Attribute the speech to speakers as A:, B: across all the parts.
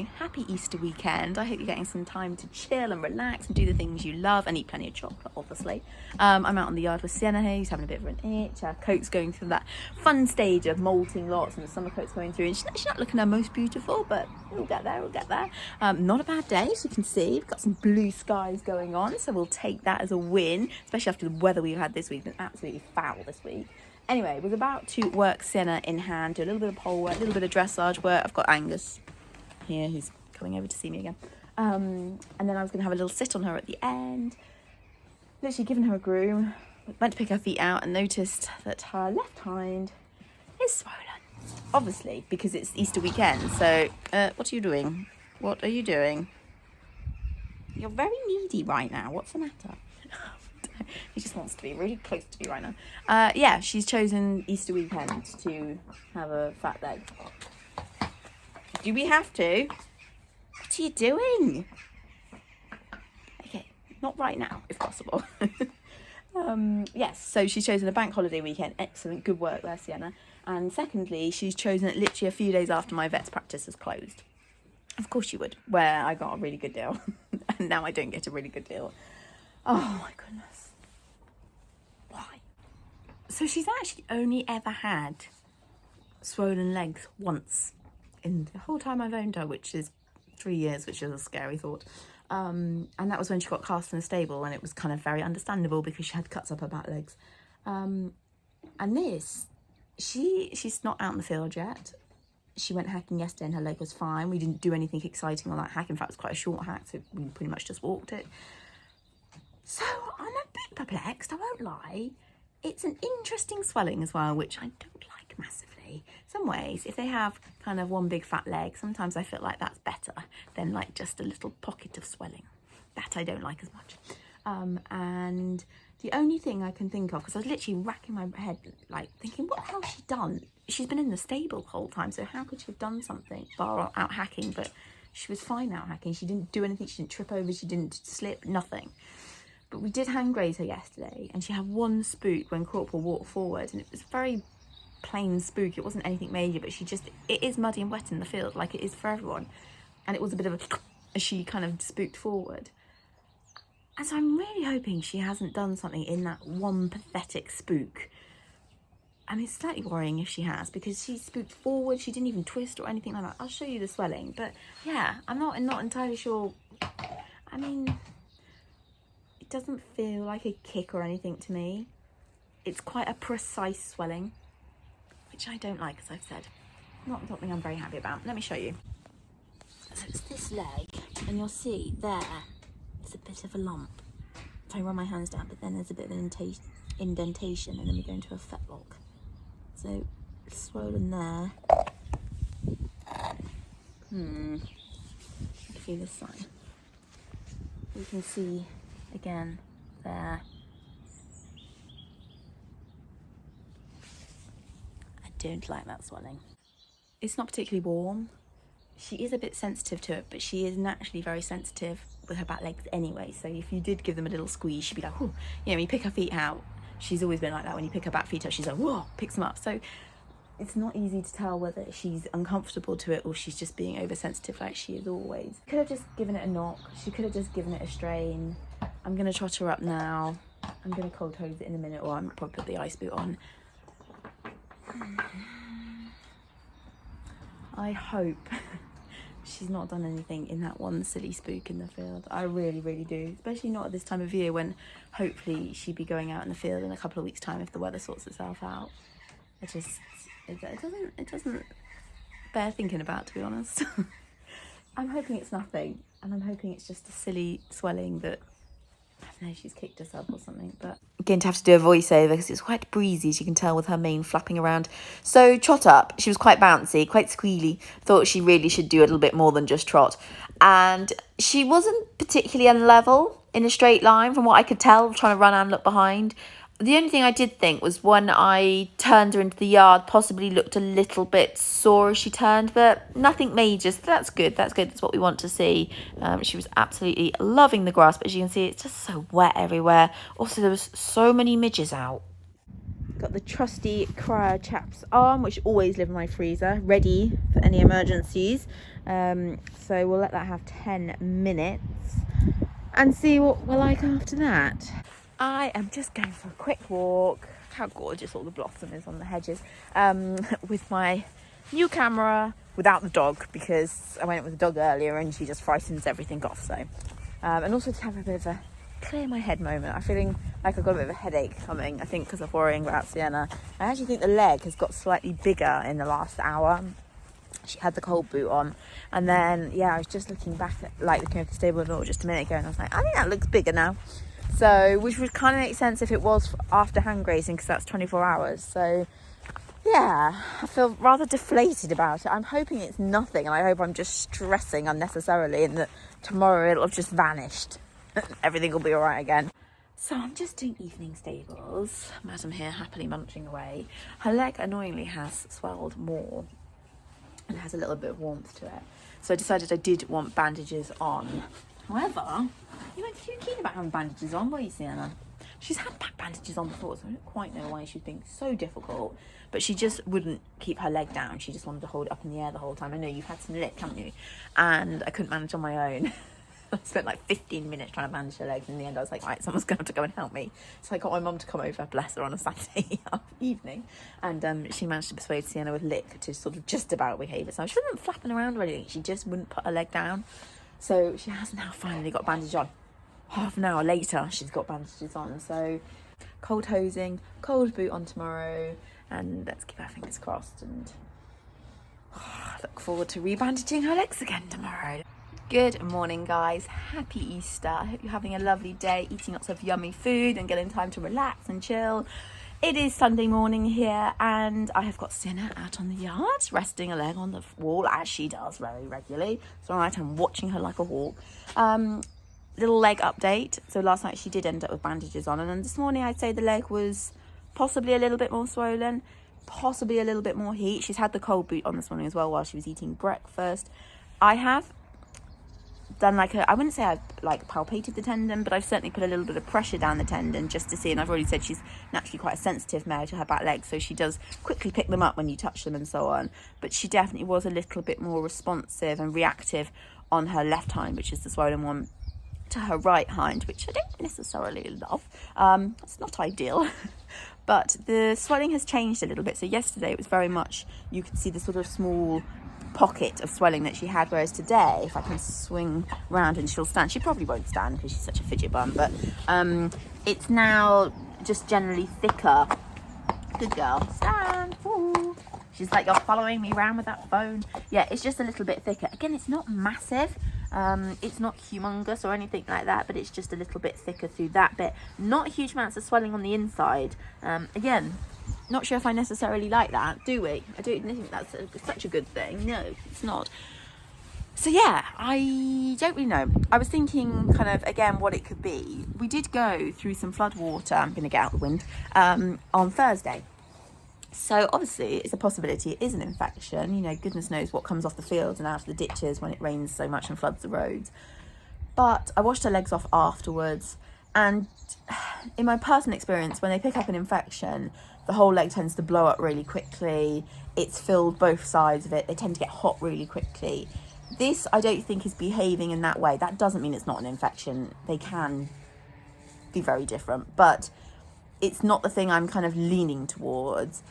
A: saying happy Easter weekend. I hope you're getting some time to chill and relax and do the things you love and eat plenty of chocolate, obviously. I'm out on the yard with Sienna here. He's having a bit of an itch. Our coat's going through that fun stage of molting lots, and the summer coat's going through, and she's not looking her most beautiful, but we'll get there. Not a bad day, as you can see. We've got some blue skies going on, so we'll take that as a win, especially after the weather we've had this week. It's been absolutely foul this week. Anyway, was about to work Sienna in hand, do a little bit of pole work, a little bit of dressage work. I've got Angus here who's coming over to see me again. And then I was going to have a little sit on her at the end. Literally given her a groom, went to pick her feet out and noticed that her left hind is swollen. Obviously, because it's Easter weekend. So, what are you doing? What are you doing? You're very needy right now. What's the matter? He just wants to be really close to me right now. Yeah, she's chosen Easter weekend to have a fat leg. Do we have to? What are you doing? Okay, not right now, if possible. Yes, so she's chosen a bank holiday weekend. Excellent, good work there, Sienna. And secondly, she's chosen it literally a few days after my vet's practice has closed. Of course you would, where I got a really good deal. And now I don't get a really good deal. Oh my goodness. Why? So she's actually only ever had swollen legs once in the whole time I've owned her, which is 3 years, which is a scary thought. And that was when she got cast in a stable, and it was kind of very understandable because she had cuts up her back legs. And this, she's not out in the field yet. She went hacking yesterday and her leg was fine. We didn't do anything exciting on that hack. In fact, it was quite a short hack, so we pretty much just walked it. So I'm a bit perplexed, I won't lie. It's an interesting swelling as well, which I don't like massively. Some ways, if they have kind of one big fat leg, sometimes I feel like that's better than like just a little pocket of swelling. That I don't like as much. And the only thing I can think of, because I was literally racking my head, like thinking, what the hell has she done? She's been in the stable the whole time, so how could she have done something bar out hacking? But she was fine out hacking. She didn't do anything. She didn't trip over. She didn't slip, nothing. But we did hand graze her yesterday, and she had one spook when Corporal walked forward, and it was very plain spook. It wasn't anything major, but it is muddy and wet in the field, like it is for everyone. And it was a bit of a, as she kind of spooked forward. And so I'm really hoping she hasn't done something in that one pathetic spook. I mean, it's slightly worrying if she has, because she spooked forward. She didn't even twist or anything like that. I'll show you the swelling. But yeah, I'm not entirely sure. I mean, it doesn't feel like a kick or anything to me. It's quite a precise swelling, which I don't like, as I've said. Not something I'm very happy about. Let me show you. So it's this leg, and you'll see there, it's a bit of a lump. If I run my hands down, but then there's a bit of an indentation, and then we go into a fetlock. So it's swollen there. Give you this side. You can see again there. I don't like that swelling. It's not particularly warm. She is a bit sensitive to it, but she is naturally very sensitive with her back legs anyway. So if you did give them a little squeeze, she'd be like, whoo. You know, when you pick her feet out, she's always been like that. When you pick her back feet up, she's like, whoa, picks them up. So it's not easy to tell whether she's uncomfortable to it or she's just being oversensitive like she is always. Could have just given it a knock. She could have just given it a strain. I'm going to trot her up now. I'm going to cold hose it in a minute, or I'm probably put the ice boot on. I hope she's not done anything in that one silly spook in the field. I really, really do. Especially not at this time of year when hopefully she'd be going out in the field in a couple of weeks' time if the weather sorts itself out. It doesn't bear thinking about, to be honest. I'm hoping it's nothing, and I'm hoping it's just a silly swelling that, I don't know, she's kicked herself or something. But I'm going to have to do a voiceover because it's quite breezy, as you can tell with her mane flapping around. So Trot Up, she was quite bouncy, quite squealy. Thought she really should do a little bit more than just trot. And she wasn't particularly unlevel in a straight line from what I could tell, trying to run and look behind. The only thing I did think was when I turned her into the yard, possibly looked a little bit sore as she turned, but nothing major. So that's good. That's good. That's what we want to see. She was absolutely loving the grass, but as you can see, it's just so wet everywhere. Also, there was so many midges out. Got the trusty cryo chaps arm, which always live in my freezer, ready for any emergencies. So we'll let that have 10 minutes and see what we're like after that. I am just going for a quick walk. How gorgeous all the blossom is on the hedges. With my new camera, without the dog, because I went with the dog earlier and she just frightens everything off. So, and also to have a bit of a clear my head moment. I'm feeling like I've got a bit of a headache coming, I think, because of worrying about Sienna. I actually think the leg has got slightly bigger in the last hour. She had the cold boot on, and then I was just looking back at looking at the stable door just a minute ago, and I was like, I think that looks bigger now. So, which would kind of make sense if it was after hand grazing, because that's 24 hours. So yeah, I feel rather deflated about it. I'm hoping it's nothing, and I hope I'm just stressing unnecessarily, and that tomorrow it'll have just vanished. Everything will be all right again. So I'm just doing evening stables. Madam here happily munching away. Her leg annoyingly has swelled more and has a little bit of warmth to it. So I decided I did want bandages on. However, you weren't too keen about having bandages on, were you, Sienna? She's had back bandages on before, so I don't quite know why she's being so difficult. But she just wouldn't keep her leg down. She just wanted to hold it up in the air the whole time. I know you've had some lick, haven't you? And I couldn't manage on my own. I spent like 15 minutes trying to bandage her legs. In the end, I was like, right, someone's going to have to go and help me. So I got my mum to come over, bless her, on a Saturday evening. And she managed to persuade Sienna with lick to sort of just about behave herself. She wasn't flapping around or anything. She just wouldn't put her leg down. So she has now finally got a bandage on. Half an hour later, she's got bandages on. So cold hosing, cold boot on tomorrow. And let's keep our fingers crossed. And look forward to rebandaging her legs again tomorrow. Good morning, guys. Happy Easter. I hope you're having a lovely day, eating lots of yummy food and getting time to relax and chill. It is Sunday morning here, and I have got Sienna out on the yard, resting a leg on the wall, as she does very regularly. So I'm watching her like a hawk. Little leg update. So last night she did end up with bandages on, and then this morning I'd say the leg was possibly a little bit more swollen, possibly a little bit more heat. She's had the cold boot on this morning as well while she was eating breakfast. I have done I wouldn't say I've palpated the tendon, but I've certainly put a little bit of pressure down the tendon just to see, and I've already said she's naturally quite a sensitive mare to her back legs, so she does quickly pick them up when you touch them and so on, but she definitely was a little bit more responsive and reactive on her left hind, which is the swollen one, to her right hind, which I don't necessarily love. It's not ideal. But the swelling has changed a little bit. So yesterday it was very much, you could see the sort of small pocket of swelling that she had, whereas today, if I can swing round and she'll stand, she probably won't stand because she's such a fidget bum, but it's now just generally thicker. Good girl, stand. Ooh. She's like, you're following me around with that phone. Yeah, it's just a little bit thicker. Again, it's not massive, it's not humongous or anything like that, but it's just a little bit thicker through that bit. Not huge amounts of swelling on the inside. Again, not sure if I necessarily like that, do we? I don't think that's such a good thing. No, it's not. So yeah, I don't really know. I was thinking kind of, again, what it could be. We did go through some flood water, I'm going to get out the wind, on Thursday. So obviously it's a possibility it is an infection. You know, goodness knows what comes off the fields and out of the ditches when it rains so much and floods the roads. But I washed her legs off afterwards, and in my personal experience, when they pick up an infection, the whole leg tends to blow up really quickly. It's filled both sides of it. They tend to get hot really quickly. This, I don't think, is behaving in that way. That doesn't mean it's not an infection. They can be very different, but it's not the thing I'm kind of leaning towards.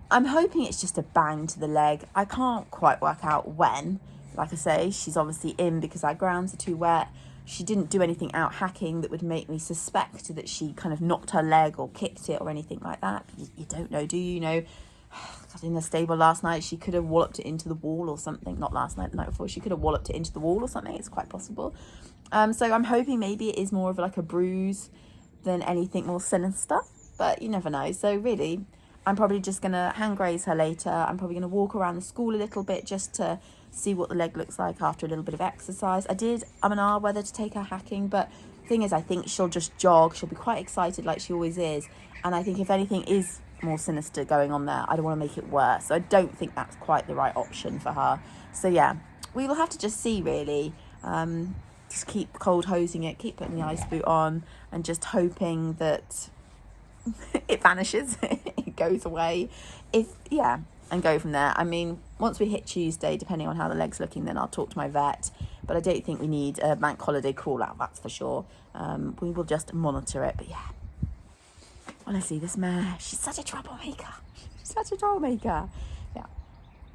A: I'm hoping it's just a bang to the leg. I can't quite work out when. Like I say, she's obviously in because our grounds are too wet. She didn't do anything out hacking that would make me suspect that she kind of knocked her leg or kicked it or anything like that. You don't know, do you? You know, in the stable last night, she could have walloped it into the wall or something. Not last night, the night before. She could have walloped it into the wall or something. It's quite possible. So I'm hoping maybe it is more of like a bruise than anything more sinister. But you never know. So really, I'm probably just going to hand graze her later. I'm probably going to walk around the school a little bit just to see what the leg looks like after a little bit of exercise. I did whether to take her hacking, but the thing is, I think she'll just jog. She'll be quite excited like she always is. And I think if anything is more sinister going on there, I don't want to make it worse. So I don't think that's quite the right option for her. So yeah, we will have to just see really. Just keep cold hosing it, keep putting the ice boot on, and just hoping that it vanishes. It goes away. And go from there. I mean, once we hit Tuesday, depending on how the leg's looking, then I'll talk to my vet. But I don't think we need a bank holiday call out, that's for sure. We will just monitor it. But yeah, honestly, this mare, she's such a troublemaker. She's such a troublemaker. Yeah.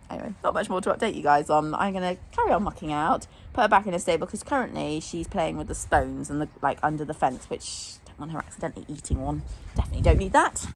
A: Anyway, not much more to update you guys on. I'm going to carry on mucking out, put her back in a stable, because currently she's playing with the stones and under the fence, which I don't want her accidentally eating one. Definitely don't need that.